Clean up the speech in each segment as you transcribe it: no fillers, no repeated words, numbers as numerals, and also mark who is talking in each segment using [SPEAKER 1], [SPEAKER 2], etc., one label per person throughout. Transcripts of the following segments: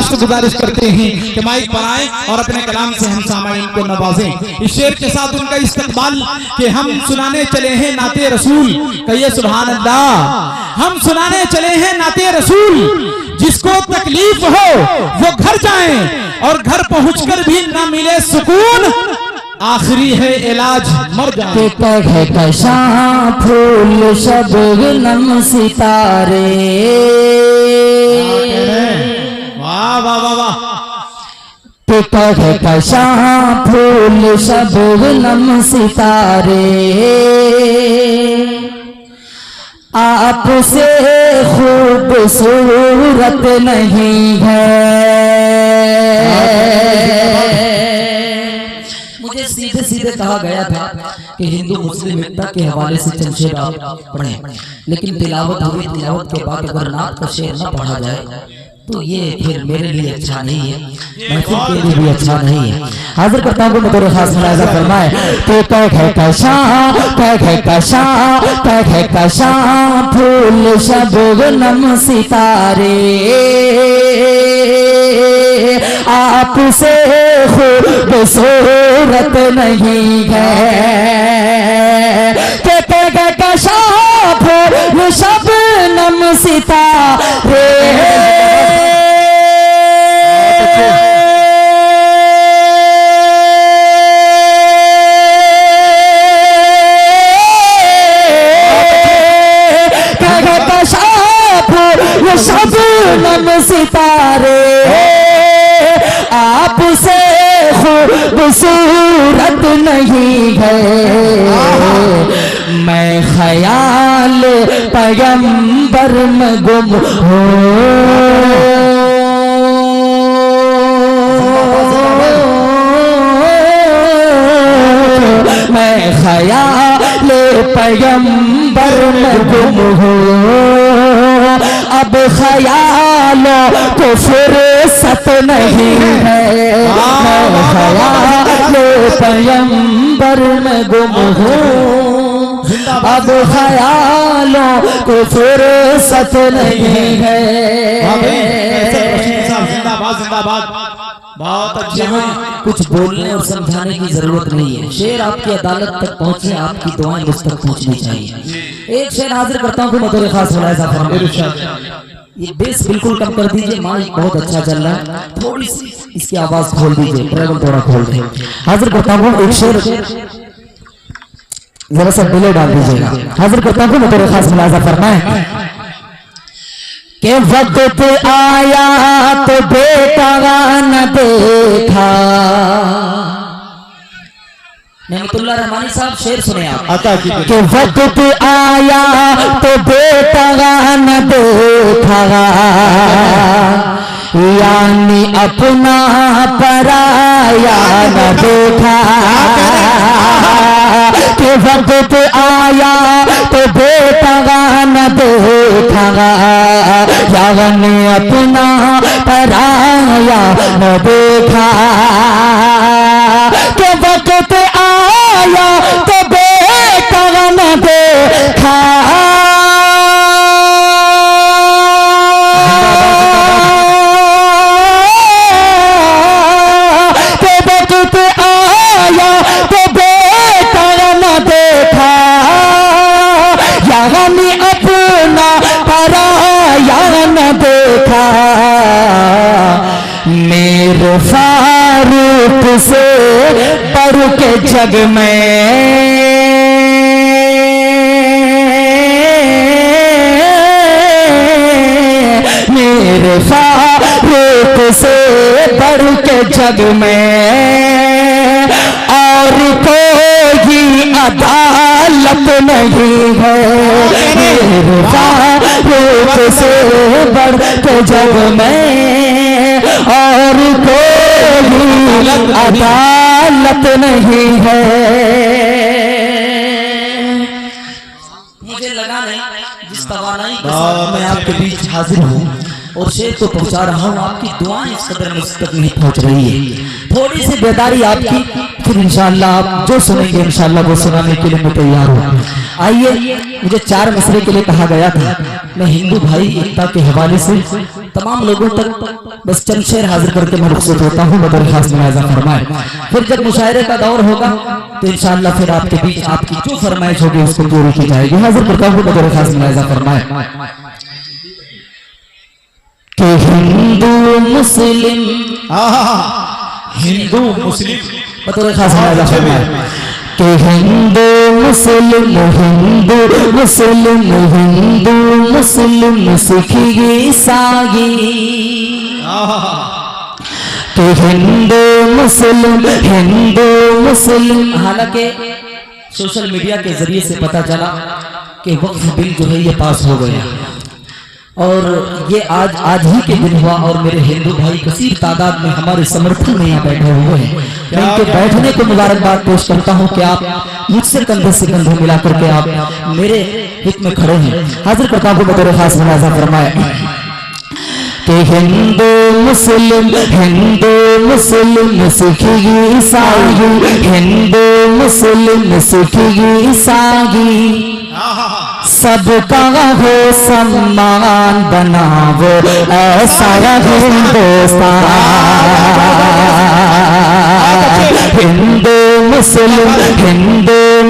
[SPEAKER 1] Artist गुजारिश करते हैं कि माइक पर आए और अपने कलाम से हम सामाईन को नवाजें। इस शेर के साथ उनका इस्तकबाल कि हम सुनाने चले हैं नाते रसूल, कहिए सुभान अल्लाह। हम सुनाने चले हैं नाते रसूल, जिसको तकलीफ हो वो घर जाए और घर पहुंचकर भी ना मिले सुकून, आखिरी है इलाज मर जाए।
[SPEAKER 2] कहे कशा फूल शबनम सितारे,
[SPEAKER 1] वाह वाह वाह वाह।
[SPEAKER 2] कहे कशा फूल शबनम सितारे, आपसे खूबसूरत नहीं है। मुझे सीधे सीधे कहा गया था कि हिंदू मुस्लिम एकता के हवाले से चंद शेर आप पढ़ें, लेकिन तिलावत हुई, तिलावत के बाद अगर नात का शेर न पढ़ा जाए तो ये फिर मेरे लिए अच्छा नहीं है, महफिल के लिए भी अच्छा नहीं है। हाजिर करता हूँ मेरे खास मुलाहिजा फरमाए। तो कहे कशा फूल शबनम सितारे, आपसे खूबसूरत नहीं है। कहे कशा फूल शबनम सितारे, शबनम सितारे, आपसे खूबसूरत नहीं है। मैं ख्याल पैगंबर में गुम हूँ, मैं ख्याल पैगंबर में गुम हूँ। अब ख्यालों को फुर्सत नहीं है, मैं ख्यालों पैगंबर में गुम हूँ। अब ख्यालों को फुर्सत नहीं है।
[SPEAKER 1] जिंदाबाद जिंदाबाद, बहुत अच्छे हैं।
[SPEAKER 2] कुछ बोलने और समझाने की जरूरत नहीं है। शेर आपकी अदालत तक पहुंचे, आपकी दुआएं मुझ तक पहुंचनी चाहिए। एक शेर हाजिर करता हूँ मेरे खास मुलाहिजा फरमाए। ये बेस बिल्कुल कम कर दीजिए, माइक बहुत अच्छा चल रहा है, थोड़ी सी इसकी आवाज खोल दीजिए, ट्रेवल थोड़ा खोल दे। हाजिर करता हूँ एक शेर, जरा सा डिले डाल दीजिएगा। हाजिर करता हूँ मेरे खास मुलाहिजा फरमाए कि वक्त आया तो बेटा न देखा। नेमतुल्लाह रहमानी साहब शेर सुने आप। कि वक्त आया तो बेटा न देखा, यानी अपना पराया न देखा। कि वक्त आया तो बेटा न देखा, यानी अपना पराया न देखा। कि वक्त आया तो बेटा न देखा, मेरे फारूक से बढ़ के जग में मेरे फारूक से बढ़ के जग में और कोई अदालत नहीं है। मेरे फारूक से बढ़ के जग में और कोई अदालत नहीं है। मुझे लगा नहीं जिस तवानाई के साथ मैं आपके बीच हाजिर हूँ और शेर को पहुंचा रहा हूँ, आपकी दुआएं इस कदर मुझ तक नहीं पहुंच रही है। थोड़ी सी बेदारी आपकी, फिर इंशाअल्लाह आप जो सुनेंगे इंशाअल्लाह वो सुनाने के लिए मैं तैयार हूँ। आइए, मुझे 4 मसले के लिए कहा गया था, मैं हिंदू भाई एकता के हवाले से तमाम लोगों तक बस चंद शेर हाजिर करके मैं रुखसत होता हूँ। बतौर खास मुलाहिजा फरमाए, फिर जब मुशायरे का दौर होगा तो इंशाअल्लाह फिर आपके बीच आपकी जो फरमाइश होगी उसको पूरी की जाएगी। हाजिर करता हूँ बतौर खास मुलाहिजा फरमाए कि हिंदू मुस्लिम
[SPEAKER 1] हिंदू मुस्लिम
[SPEAKER 2] बतौर खास मुलाहिजा फरमाए कि हिंदू मुस्लिम हिंदू मुस्लिम हिंदू मुस्लिम सिख ईसाई कि हिंदू मुस्लिम। हालांकि सोशल मीडिया के जरिए से पता चला कि वक्फ बिल जो है ये पास हो गया और ये आज ही के दिन हुआ और मेरे हिंदू भाई कसीर तादाद में हमारे समर्थन में यहाँ बैठे हुए हैं। मैं इनके बैठने को मुबारकबाद पेश करता हूँ कि आप मुझसे कंधे से कंधे मिला करके आप मेरे हित में खड़े हैं। हाजिर करता हूँ बतौर खास मुलाहिजा फरमाए कि हिंदू मुस्लिम सिख ईसाई हिंदू मुस्लिम सिख ईसाई सबका हो सम्मान बनावो ऐसा हिंदुस्तान। हिंदू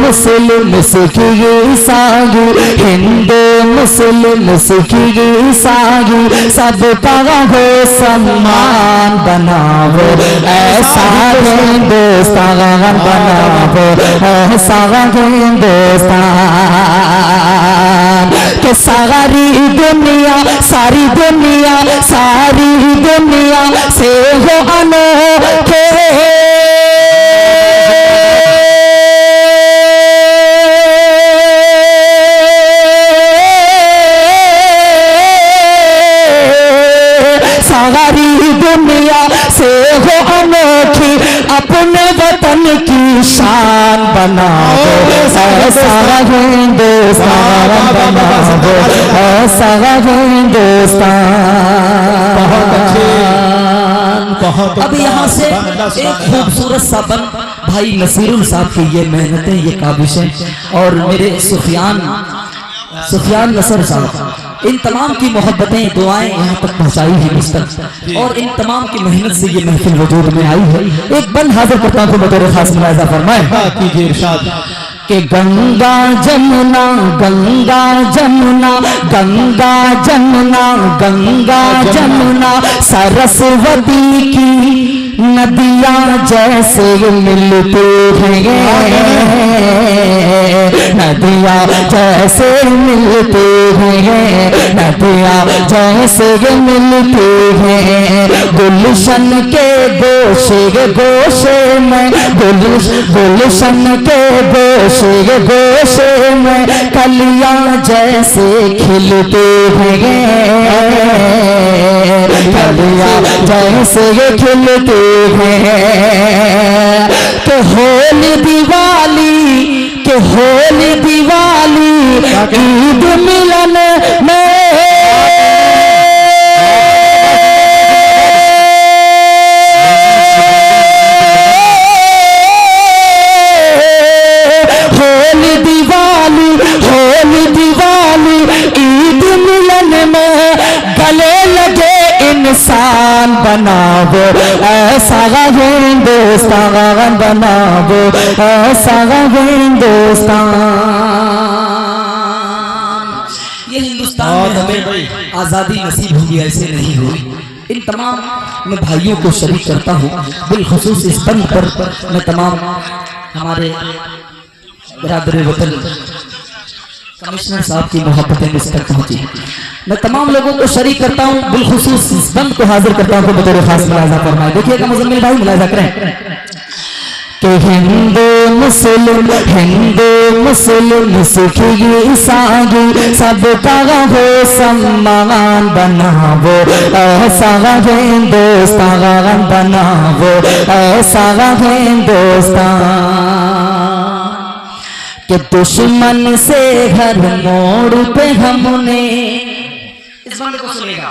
[SPEAKER 2] मुस्लिम सिख ईसाई हिंदू मुस्लिम सिख ईसाई सबका हो सम्मान बनावो ऐसा हिंदुस्तान बनावो ऐसा हिंदुस्तान कि सारी दुनिया से हो अनोखे सारी दुनिया से हो अनोखी अपने वतन की शान बनाओ ऐसा हिंदुस्तान बनाओ ऐसा हिंदुस्तान। अब यहाँ से एक खूबसूरत सा बन भाई नसीरुल साहब की ये मेहनतें ये काबिशें और मेरे सुफियान नसर साहब इन तमाम की मोहब्बतें दुआएं यहाँ तक पहुँचाई है मुझ तक और इन तमाम की मेहनत से ये महफिल वजूद में आई है। एक बंद हाजिर करता हूँ बतौर खास मुलाहिजा फरमाए
[SPEAKER 1] कीजिए इरशाद
[SPEAKER 2] कि गंगा जमुना गंगा जमुना गंगा जमुना गंगा जमुना सरस्वती की नदियाँ जैसे मिलते हैं नदियाँ जैसे मिलते हैं नदियाँ जैसे मिलते हैं गुलशन के गोशे में गुलशन के गोशे में कलियां जैसे खिलते हैं कलियां जैसे खिलते हैं कि होली दिवाली ईद मिलन में होली दिवाली ईद मिलन में गले लगे इंसान बनावो ऐसा हिंदुस्तान बनावो ऐसा हिंदुस्तान। ये हिंदुस्तान में हमें आज़ादी नसीब होगी ऐसे नहीं हुई। इन तमाम मैं भाइयों को शरीक करता हूँ बिलखुसूस इस बंद पर मैं तमाम हमारे बरादर वतन कमिश्नर साहब की मोहब्बतें मुझ तक पहुंची। मैं तमाम लोगों को शरीक करता हूं बिलखुसूस इस बंद को हाजिर करता हूं बतौर खास मुलाहिजा फरमाए। देखिएगा मुजम्मिल भाई मुलाहिजा करें कि हिंदू मुस्लिम सिख ईसाई सबका हो सम्मान बनावो ऐसा हिंदुस्तान बनावो ऐसा हिंदुस्तान कि दुश्मन से घर मोड़ पे हमने इस बंदे को सुनेगा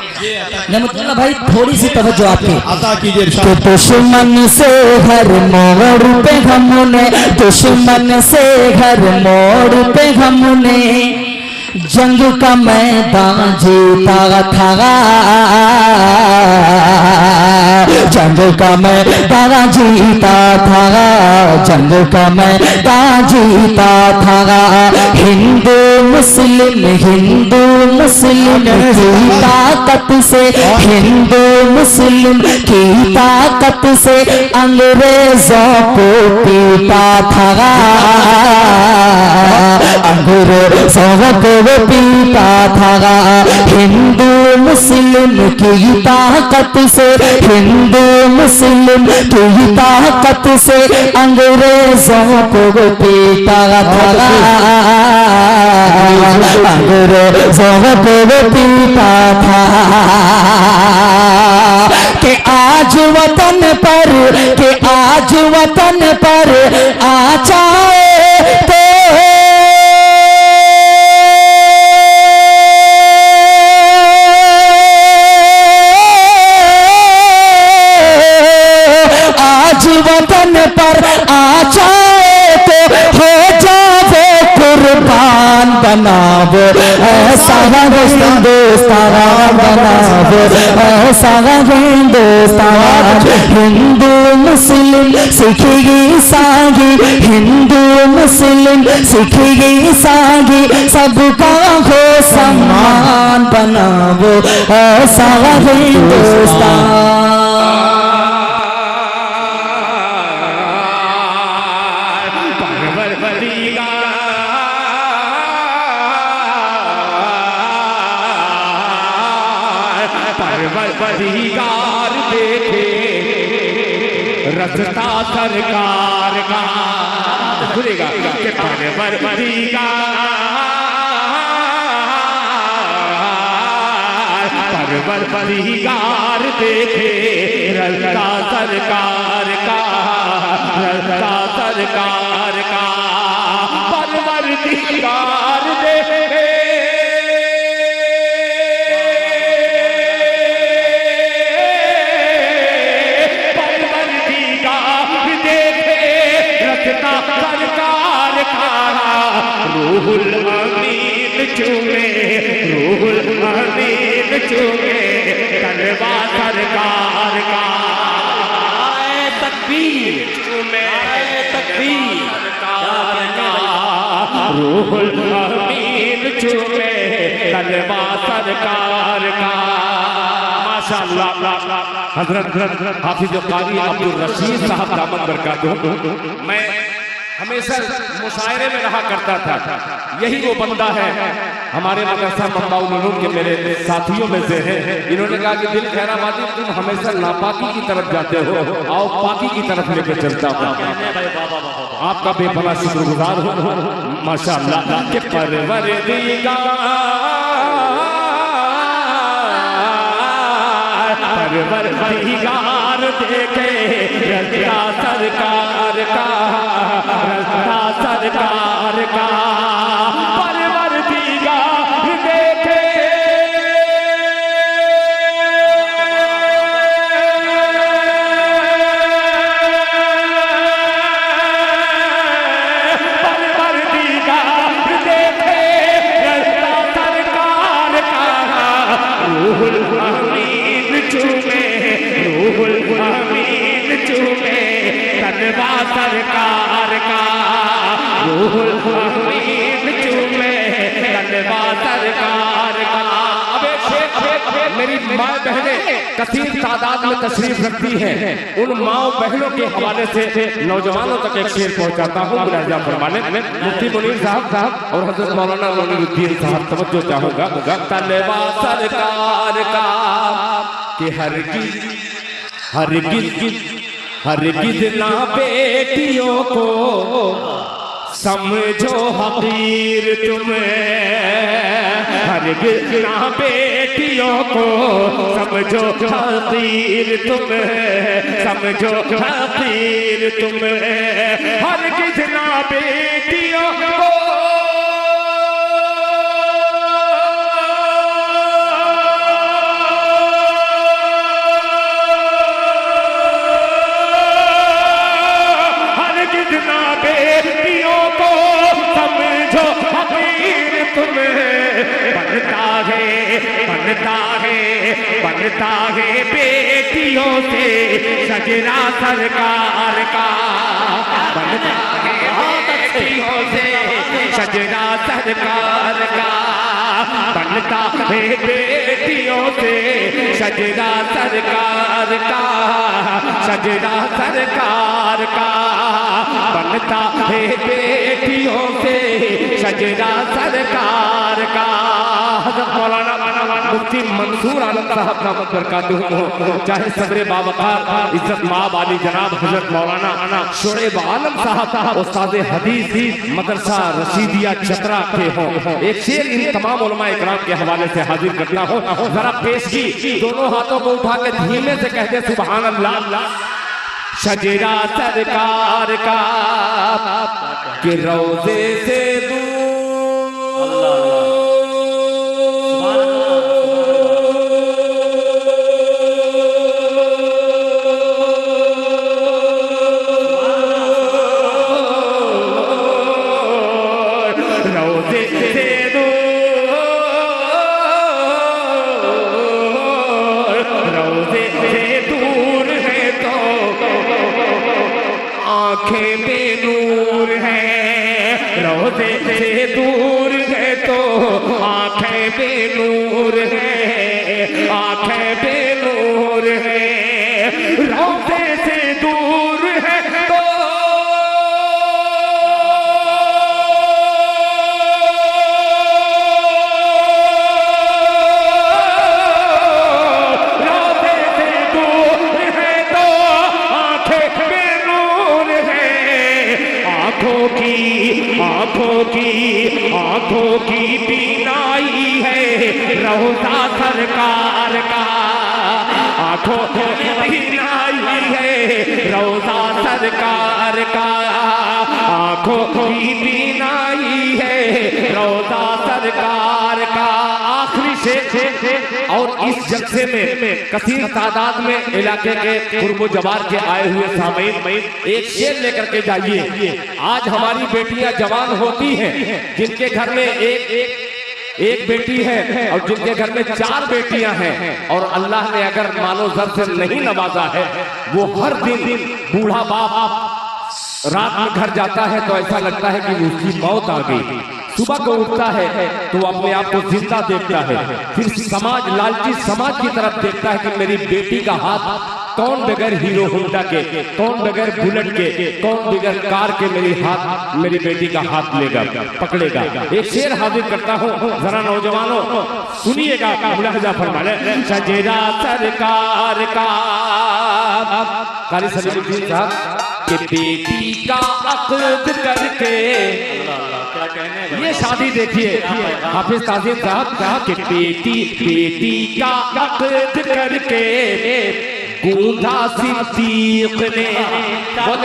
[SPEAKER 2] नमतुल्लाह भाई थोड़ी सी तवज्जो आपकी
[SPEAKER 1] अता कीजिए
[SPEAKER 2] कि दुश्मन से घर मोड़ पे हमने दुश्मन से घर मोड़ पे हमने जंग का मैदान जीता था, जंग का मैदान जीता था, जंग का मैदान जीता था। हिंदू मुस्लिम की ताकत से, हिंदू मुस्लिम की ताकत से अंग्रेजों को पीटा था, अंग्रेजों को पीटा था। हिंदू मुस्लिम की ताकत से, हिंदू मुस्लिम की ताकत से अंग्रेजों को पीटा था, अंग्रेजों को पीटा था। कि आज वतन पर, कि आज वतन पर आ जाए तो वतन पर आ जाए तो हो जावे कुर्बान बनावो ऐसा हिंदुस्तान बनावो ऐसा हिंदुस्तान। हिंदू मुस्लिम सिख ईसाई, हिंदू मुस्लिम सिख ईसाई सबका हो सम्मान बनावो ऐसा हिंदुस्तान।
[SPEAKER 3] परवरदिगार देखे रखता सरकार का, सुनेगा कि परवरदिगार देखे रखता सरकार का, रखता सरकार का। परवरदिगार देखे सरकार का, रूहुल अमीन चूमे, रूहुल अमीन चूमे तलवा सरकार का। तकबीर चूमे, तकबीर सरकार का, रूहुल अमीन चूमे तलवा सरकार का। माशाअल्लाह हजरत हाफिज कारी अब्दुल रशीद साहब दामद बरकातहू। मैं हमेशा मुशायरे में रहा करता था, यही वो बंदा है हमारे मदरसा मंबाउल उलूम के मेरे साथियों में से है। इन्होंने कहा कि दिल खैराबादी तुम हमेशा नापाकी की तरफ जाते हो, आओ पाकी की तरफ लेकर चलता हूँ। आपका बेपनाह शुक्रगुजार हो माशाअल्लाह। कि परवरदिगार देखे रखता सरकार का, रखता सरकार का। परवरदिगार देखे रूहुल अमीन चूमे, रूहुल अमीन चूमे तलवा सरकार का, रूहुल अमीन चूमे तलवा सरकार का। मेरी माँ बहनें कसीर तादाद में तशरीफ रखती हैं, उन माँ बहनों के हवाले से नौजवानों तक एक शेर पहुंचाता हूँ मुलाजा फरमाने। मुफ्ती मुनीर साहब और हजरत मौलाना मोइनुद्दीन साहब तवज्जो चाहूंगा। तलवा सरकार का कि हरगिज़ ना बेटियों को समझो हकीर तुम, हरगिज़ ना बेटियों को समझो हकीर तुम, समझो हकीर तुम। हरगिज़ ना बेटियों को बेटियों को समझो हकीर बनता है बेटियों से सजना सरकार का, बनता है बेटियों से सजना सरकार का, बनता है बेटियों से सजना सरकार का, सजना सरकार का, बनता है बेटियों से सजना सरकार का। मौलाना मुफ्ती मंसूर आलम साहब का बरकातुहू हो, चाहे सदरे बावकार इज्जत माब आली जनाब हजरत मौलाना शुएब आलम साहब उस्ताद हदीस मदरसा रशीदिया चतरा के हो। एक शेर इन तमाम उलमा इकराम के हवाले से हाजिर करता हूँ, जरा पेशगी दोनों हाथों को उठा के धीमे से कहते सुभान अल्लाह। सजरा सरकार का कि रोजे से दूर आंखें बेनूर है, रोज़े से दूर है तो आंखें बेनूर है, आंखें बेनूर है, रोज़े से दूर है तो आंखों की बीनाई है रोज़ा सरकार का, आंखों की बीनाई है रोज़ा सरकार का, आंखों की बीनाई है रोज़ा सरकार का। आखिरी शेर और इस जलसे में कसीर तादाद में इलाके के कुर्बो जवार के आए हुए सामीन एक शेर लेकर के जाइए। आज हमारी बेटियां जवान होती हैं जिनके घर में एक बेटी है और जिनके घर में 4 बेटियां हैं, और अल्लाह ने अगर मानो जर से नहीं नवाजा है, वो हर दिन बूढ़ा बाप रात में घर जाता है तो ऐसा लगता है कि उसकी मौत आ गई। सुबह को उठता है तो अपने आप को जिंदा देखता है, फिर समाज लालची समाज की तरफ देखता है कि मेरी बेटी का हाथ कौन बगैर हीरो होंडा के, कौन बगैर बुलेट के, कौन बगैर कार के मेरी बेटी का हाथ लेगा पकड़ेगा। एक शेर हाजिर करता हूँ, जरा नौजवानों सुनिएगा, मुलाहिजा फरमाए। सजरा सरकार का कारी सलीमुद्दीन साहब कि बेटी का अक़द करके, ये शादी देखिए हाफिज ताज़ीम साहब कि बेटी का अक़द करके गूंधा सिद्दीक़ ने,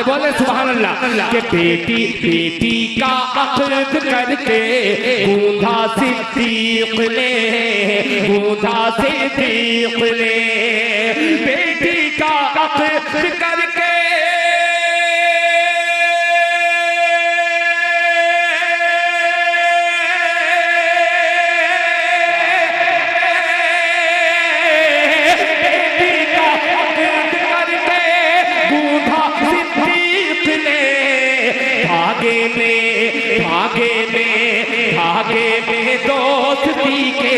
[SPEAKER 3] बोले सुभान अल्लाह कि बेटी का अक़द करके गूंधा सिद्दीक़ ने, गूंधा सिद्दीक़ ने, बेटी का अक़द करके धागे में दोस्ती के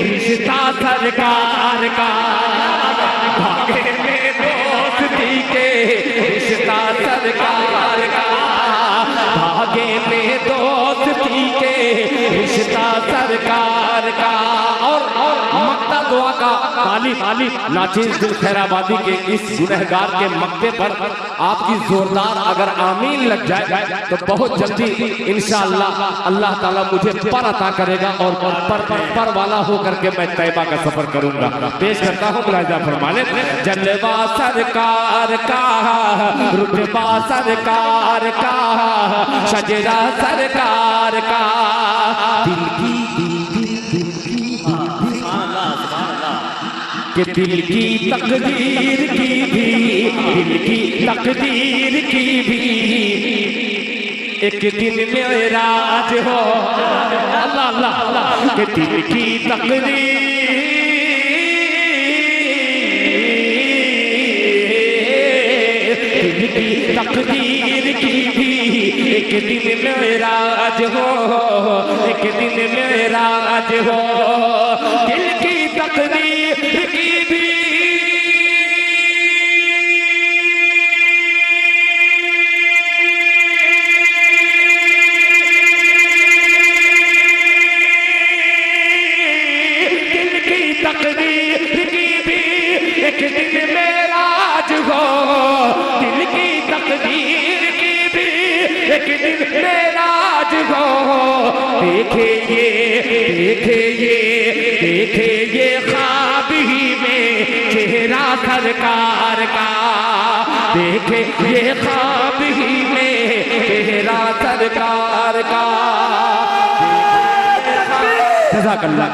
[SPEAKER 3] रिश्ता सरकार का, धागे में दोस्ती के रिश्ता सरकार का, धागे में दोस्ती के रिश्ता सरकार का। और मक्ता दुआ का काली नाचीज दिल खैराबादी के इस गुनहगार के मक्ते पर आपकी जोरदार अगर आमीन लग जाए तो बहुत जल्दी इंशाअल्लाह अल्लाह ताला मुझे पर अता करेगा और पर वाला होकर के मैं तैबा का सफर करूंगा। पेश करता हूँ मुलाहिजा फरमाने। जलवा सरकार का, रुतबा सरकार का, सजरा सरकार का, दिल की कि दिल की तकदीर की भी, दिल की तकदीर की भी एक दिन मेराज हो, अल्लाह अल्लाह अल्लाह के दिल की तकदीर तकदीर की भी एक दिन मेराज हो, एक दिन मेराज हो, दिल की तकदीर की भी तकदीर की भी एक दिन मेराज हो, दिल की तकदीर की भी एक दिन मेराज हो। देखे ये ख्वाब ही में चेहरा सरकार का, देखे ये ख्वाब ही में चेहरा सरकार का। जज़ाकल्लाह।